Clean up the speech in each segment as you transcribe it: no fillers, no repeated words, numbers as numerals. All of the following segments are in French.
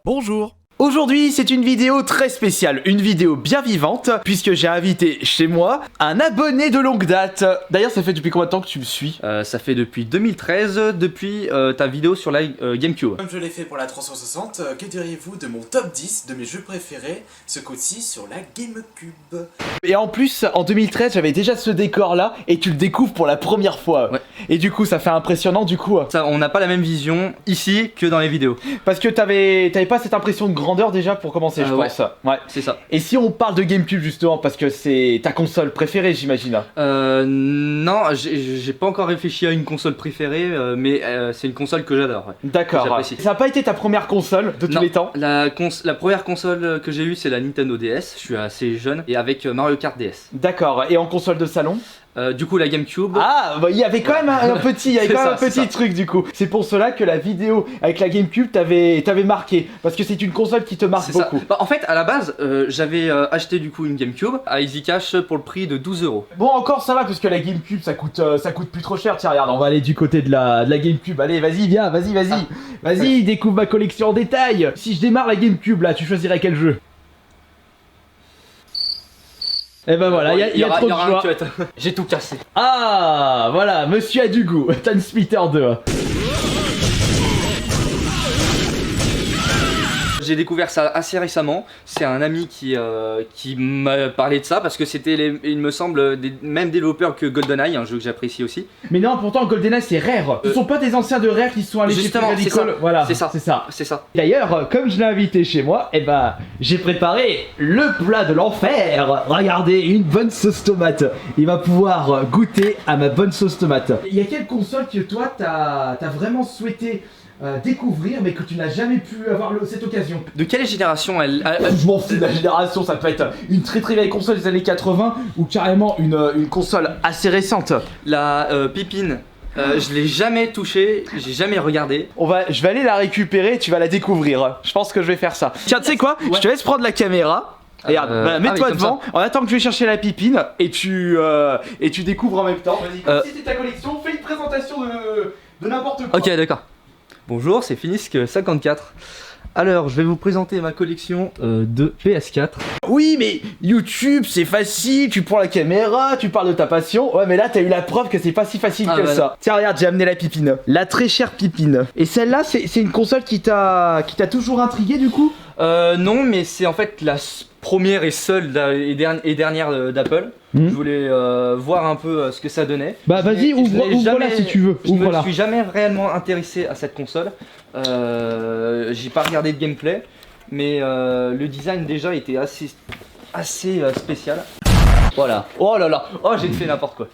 Bonjour. Aujourd'hui, c'est une vidéo très spéciale, une vidéo bien vivante, puisque j'ai invité chez moi un abonné de longue date. D'ailleurs, ça fait depuis combien de temps que tu me suis? Ça fait depuis 2013, depuis ta vidéo sur la GameCube. Comme je l'ai fait pour la 360, que diriez-vous de mon top 10 de mes jeux préférés, ce coup-ci sur la GameCube? Et en plus, en 2013, j'avais déjà ce décor-là, et tu le découvres pour la première fois. Ouais. Et du coup, ça fait impressionnant, du coup. Ça, on n'a pas la même vision ici que dans les vidéos. Parce que t'avais pas cette impression de grandeur déjà pour commencer, je pense. Ouais. C'est ça. Et si on parle de GameCube justement, parce que c'est ta console préférée, j'imagine. Non, j'ai pas encore réfléchi à une console préférée, mais c'est une console que j'adore. Ouais. D'accord. J'apprécie. Ça n'a pas été ta première console de tous les temps? La première console que j'ai eue, c'est la Nintendo DS. Je suis assez jeune, et avec Mario Kart DS. D'accord. Et en console de salon? Du coup, la GameCube. Ah, bah, il y avait quand même un petit, ça. truc du coup. C'est pour cela que la vidéo avec la GameCube t'avait marqué, parce que c'est une console qui te marque beaucoup. Bah, en fait, à la base, j'avais acheté du coup une GameCube à Easy Cash pour le prix de 12 €. Bon, encore ça va, parce que la GameCube ça coûte plus trop cher. Tiens, regarde, on va aller du côté de la GameCube. Allez, vas-y, viens, vas-y. Vas-y, découvre ma collection en détail. Si je démarre la GameCube là, tu choisirais quel jeu? Et ben voilà, il y a trop de choix. J'ai tout cassé. Ah, voilà, monsieur a du goût. Time Splitter 2. J'ai découvert ça assez récemment. C'est un ami qui m'a parlé de ça parce que c'était, il me semble, des mêmes développeurs que GoldenEye, un jeu que j'apprécie aussi. Mais non, pourtant GoldenEye c'est Rare. Ce sont pas des anciens de Rare qui sont allés chez Justement, Free c'est ça. Radical. Voilà, C'est ça. D'ailleurs, comme je l'ai invité chez moi, eh ben, j'ai préparé le plat de l'enfer. Regardez, une bonne sauce tomate. Il va pouvoir goûter à ma bonne sauce tomate. Il y a quelle console que toi t'as vraiment souhaité découvrir mais que tu n'as jamais pu avoir cette occasion? De quelle génération elle Je m'en fous de la génération, ça peut être une très très vieille console des années 80 ou carrément une console assez récente. La Pipine. Je l'ai jamais touchée, j'ai jamais regardé. Je vais aller la récupérer, tu vas la découvrir. Je pense que je vais faire ça. Tiens, tu sais quoi? Je te laisse prendre la caméra. Regarde, mets-toi devant, en attendant que je vais chercher la pipine et tu découvres en même temps. Vas-y, si c'était ta collection, fais une présentation de n'importe quoi. Ok, d'accord. Bonjour, c'est Finisque54. Alors, je vais vous présenter ma collection de PS4. Oui, mais YouTube, c'est facile, tu prends la caméra, tu parles de ta passion. Ouais, mais là, t'as eu la preuve que c'est pas si facile que ça. Tiens, regarde, j'ai amené la pipine. La très chère pipine. Et celle-là, c'est une console qui t'a toujours intrigué, du coup? Non, mais c'est en fait la première et seule et dernière d'Apple. Je voulais voir un peu ce que ça donnait. Bah vas-y, ouvre-la si tu veux. Je me suis jamais réellement intéressé à cette console. J'ai pas regardé de gameplay, mais le design déjà était assez spécial. Voilà. Oh là là, oh j'ai fait n'importe quoi.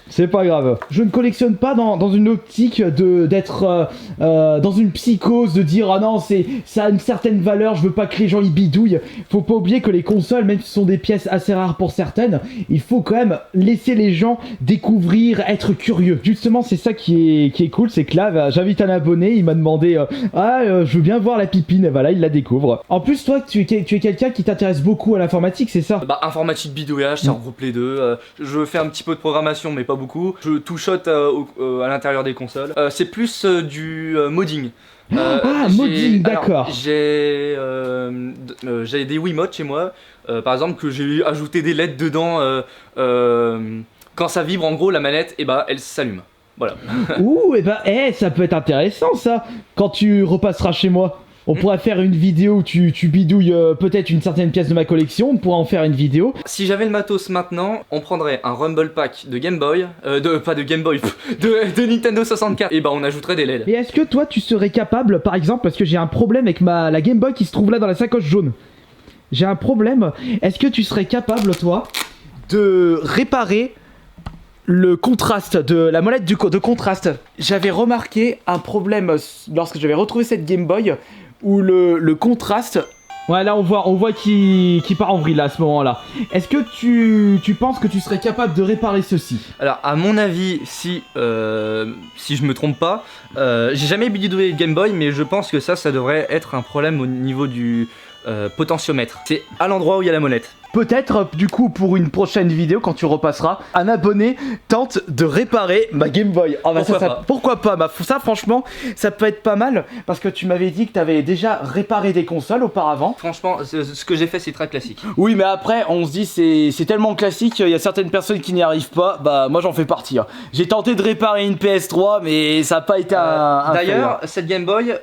C'est pas grave. Je ne collectionne pas dans une optique d'être dans une psychose, de dire ah non, ça a une certaine valeur, je veux pas que les gens y bidouillent. Faut pas oublier que les consoles, même si ce sont des pièces assez rares pour certaines, il faut quand même laisser les gens découvrir, être curieux. Justement, c'est ça qui est cool, c'est que là, j'invite un abonné, il m'a demandé je veux bien voir la pipine, et voilà, il la découvre. En plus, toi, tu es quelqu'un qui t'intéresse beaucoup à l'informatique, c'est ça? Bah, informatique, bidouillage, ça regroupe les deux. Je fais un petit peu de programmation, mais pas beaucoup. Je touchote à l'intérieur des consoles. C'est plus du modding. Modding, d'accord. J'ai des Wiimotes chez moi, par exemple, que j'ai ajouté des LED dedans. Quand ça vibre, en gros, la manette, et bah, elle s'allume. Voilà. Ouh, ça peut être intéressant ça. Quand tu repasseras chez moi, on pourra faire une vidéo où tu bidouilles peut-être une certaine pièce de ma collection, on pourra en faire une vidéo. Si j'avais le matos maintenant, on prendrait un Rumble Pack de Game Boy, pas de Game Boy, de Nintendo 64, et bah on ajouterait des LED. Et est-ce que toi tu serais capable, par exemple, parce que j'ai un problème avec la Game Boy qui se trouve là dans la sacoche jaune. J'ai un problème, est-ce que tu serais capable toi de réparer le contraste de la molette de contraste? J'avais remarqué un problème lorsque j'avais retrouvé cette Game Boy où le contraste... Ouais, là on voit qui part en vrille là, à ce moment-là. Est-ce que tu penses que tu serais capable de réparer ceci? Alors à mon avis, si je me trompe pas, j'ai jamais bidouillé de Game Boy, mais je pense que ça devrait être un problème au niveau du potentiomètre. C'est à l'endroit où il y a la molette. peut-être du coup pour une prochaine vidéo quand tu repasseras, un abonné tente de réparer ma Game Boy. Oh, bah pourquoi pas bah, ça franchement ça peut être pas mal parce que tu m'avais dit que tu avais déjà réparé des consoles auparavant. Franchement ce que j'ai fait c'est très classique. Oui mais après on se dit c'est tellement classique, il y a certaines personnes qui n'y arrivent pas, bah moi j'en fais partie. Hein. J'ai tenté de réparer une PS3 mais ça n'a pas été un d'ailleurs cette Game Boy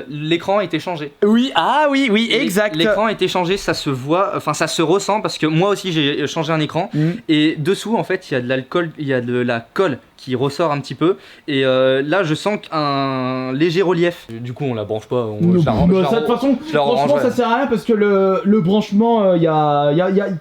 l'écran a été changé. Oui oui exact. L'écran a été changé, ça se voit, enfin ça se ressent parce que moi aussi j'ai changé un écran et dessous en fait il y a de l'alcool, il y a de la colle qui ressort un petit peu et là je sens un léger relief. Du coup on la branche pas, de toute façon franchement ça sert à rien parce que le branchement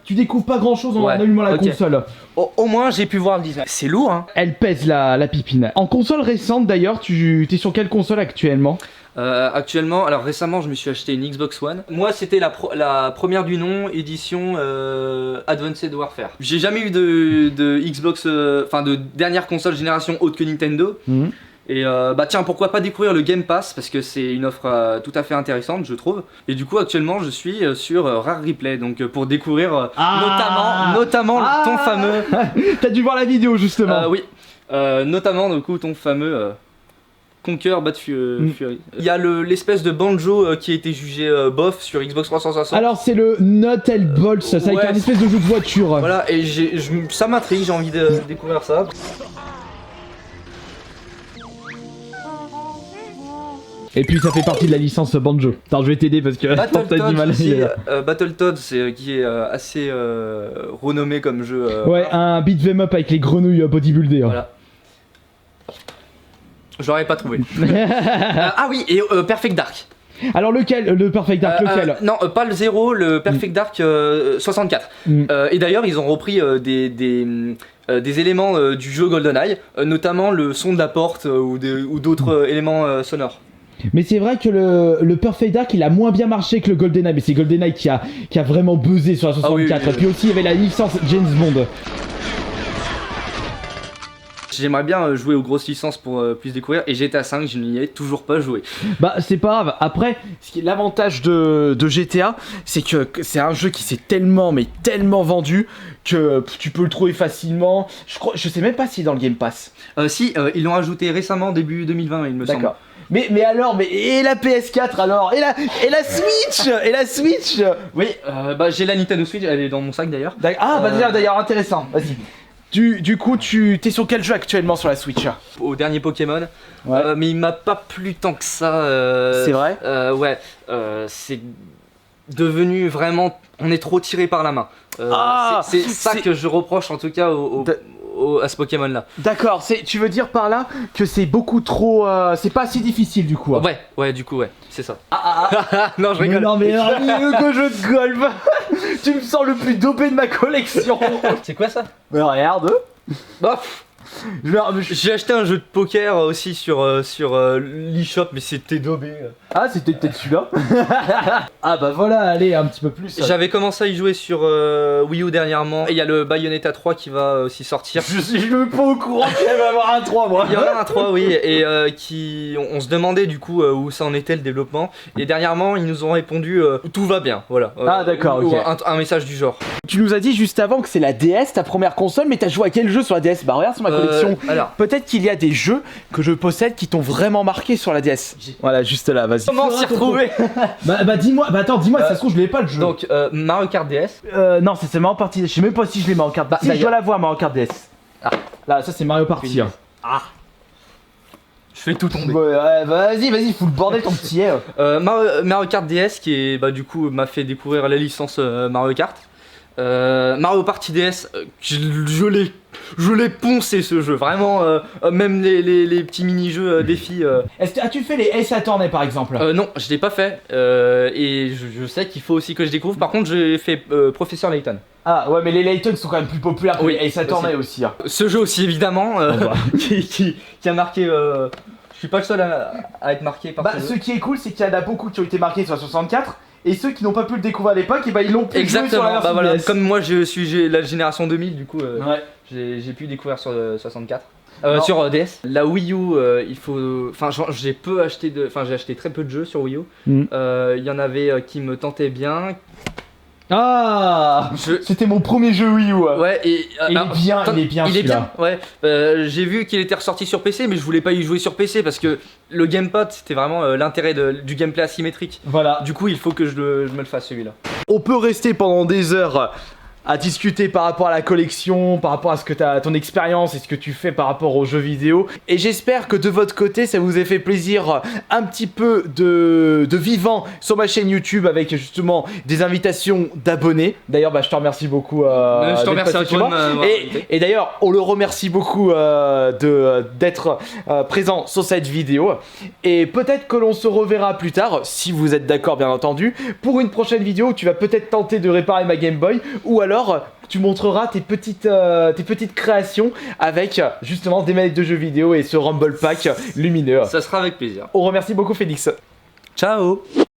tu découvres pas grand chose en allumant la console. Au moins j'ai pu voir le design. C'est lourd hein. Elle pèse la pipine. En console récente d'ailleurs, tu es sur quelle console actuellement? Actuellement, alors récemment je me suis acheté une Xbox One. Moi c'était la première du nom, édition Advanced Warfare. J'ai jamais eu de Xbox, enfin de dernière console génération autre que Nintendo. Et bah tiens, pourquoi pas découvrir le Game Pass parce que c'est une offre tout à fait intéressante je trouve. Et du coup actuellement je suis sur Rare Replay donc pour découvrir notamment ton fameux... T'as dû voir la vidéo justement. Oui, notamment du coup ton fameux... Conquer Bad Fury. Il y a l'espèce de banjo qui a été jugé bof sur Xbox 360. Alors c'est le Not Bolt, ça avec un espèce de jeu de voiture. Voilà, et ça m'intrigue, j'ai envie de découvrir ça. Et puis ça fait partie de la licence banjo. Attends, je vais t'aider parce que t'as du mal. Battletoads, qui est assez renommé comme jeu. Ouais, un beat 'em up avec les grenouilles bodybuildées. Voilà. J'aurais pas trouvé. Ah oui, et Perfect Dark. Alors lequel? Le Perfect Dark, lequel? Non, pas le 0, le Perfect Dark 64. Et d'ailleurs, ils ont repris des éléments du jeu GoldenEye, notamment le son de la porte ou d'autres éléments sonores. Mais c'est vrai que le Perfect Dark il a moins bien marché que le GoldenEye, mais c'est GoldenEye qui a vraiment buzzé sur la 64. Et puis aussi il y avait la licence James Bond. J'aimerais bien jouer aux grosses licences pour plus découvrir et GTA 5 je n'y ai toujours pas joué. Bah c'est pas grave, après l'avantage de GTA c'est que c'est un jeu qui s'est tellement vendu que tu peux le trouver facilement. Je sais même pas s'il est dans le Game Pass. Si, ils l'ont ajouté récemment début 2020 il me semble. D'accord. Mais alors, et la PS4 alors, et la Switch, Oui, bah j'ai la Nintendo Switch, elle est dans mon sac d'ailleurs. D'ailleurs intéressant, vas-y. Du coup, t'es sur quel jeu actuellement sur la Switch? Au dernier Pokémon, mais il m'a pas plu tant que ça. C'est vrai? Ouais, c'est devenu vraiment... On est trop tiré par la main. C'est ça que je reproche en tout cas à ce Pokémon là. D'accord, tu veux dire par là que c'est beaucoup trop... c'est pas assez difficile du coup. Ouais, du coup ouais, c'est ça. Non, je rigole. Non mais le jeu de golf. Tu me sens le plus dopé de ma collection. C'est quoi ça? Mais regarde. J'ai acheté un jeu de poker aussi sur l'eShop, mais c'était daubé. Ah, c'était peut-être celui-là. Ah bah voilà, allez, un petit peu plus. J'avais commencé à y jouer sur Wii U dernièrement. Et il y a le Bayonetta 3 qui va aussi sortir. Je suis même pas au courant qu'il va y avoir un 3 moi. Il y en a un 3 oui, et on se demandait du coup où ça en était le développement. Et dernièrement ils nous ont répondu tout va bien, voilà. Ah d'accord, ok. Un message du genre. Tu nous as dit juste avant que c'est la DS ta première console, mais t'as joué à quel jeu sur la DS? Bah regarde sur ma collection. Alors peut-être qu'il y a des jeux que je possède qui t'ont vraiment marqué sur la DS. Voilà, juste là, vas-y. Comment s'y retrouver? Bah dis-moi, dis-moi si ça se trouve je l'ai pas le jeu. Donc Mario Kart DS. Non, c'est Mario Party. Je sais même pas si je l'ai Mario Kart. Si je dois la voir Mario Kart DS. Là, ça c'est Mario Party. Je fais tout tomber. Ouais, vas-y, fous le bordel ton petit air. Mario Kart DS qui est du coup m'a fait découvrir la licence Mario Kart. Mario Party DS, je l'ai poncé ce jeu, vraiment, même les petits mini-jeux défis. As-tu fait les Ace Attorney par exemple? Non, je l'ai pas fait, et je sais qu'il faut aussi que je découvre. Par contre, j'ai fait Professeur Layton. Ah ouais, mais les Layton sont quand même plus populaires que les Ace Attorney aussi. Ce jeu aussi évidemment, qui a marqué... je suis pas le seul à être marqué par ce jeu. Ce qui est cool, c'est qu'il y en a beaucoup qui ont été marqués sur la 64. Et ceux qui n'ont pas pu le découvrir à l'époque, ils l'ont pu jouer sur la version DS. Comme moi je suis la génération 2000 du coup j'ai pu découvrir sur 64. Sur DS. La Wii U, il faut... Enfin j'ai acheté très peu de jeux sur Wii U. Il y en avait qui me tentaient bien. Ah, c'était mon premier jeu Wii U. Ouais, et il est bien. Il est bien, ouais. J'ai vu qu'il était ressorti sur PC, mais je voulais pas y jouer sur PC parce que le gamepad, c'était vraiment l'intérêt du gameplay asymétrique. Voilà. Du coup, il faut que je me le fasse celui-là. On peut rester pendant des heures à discuter par rapport à la collection, par rapport à ce que ton expérience et ce que tu fais par rapport aux jeux vidéo. Et j'espère que de votre côté, ça vous a fait plaisir un petit peu de vivant sur ma chaîne YouTube avec justement des invitations d'abonnés. D'ailleurs, je te remercie beaucoup. Je te remercie à toi. Et d'ailleurs, on le remercie beaucoup d'être présent sur cette vidéo. Et peut-être que l'on se reverra plus tard, si vous êtes d'accord bien entendu, pour une prochaine vidéo où tu vas peut-être tenter de réparer ma Game Boy ou alors tu montreras tes petites créations avec justement des manettes de jeux vidéo et ce Rumble Pack lumineux. Ça sera avec plaisir. On remercie beaucoup Félix. Ciao.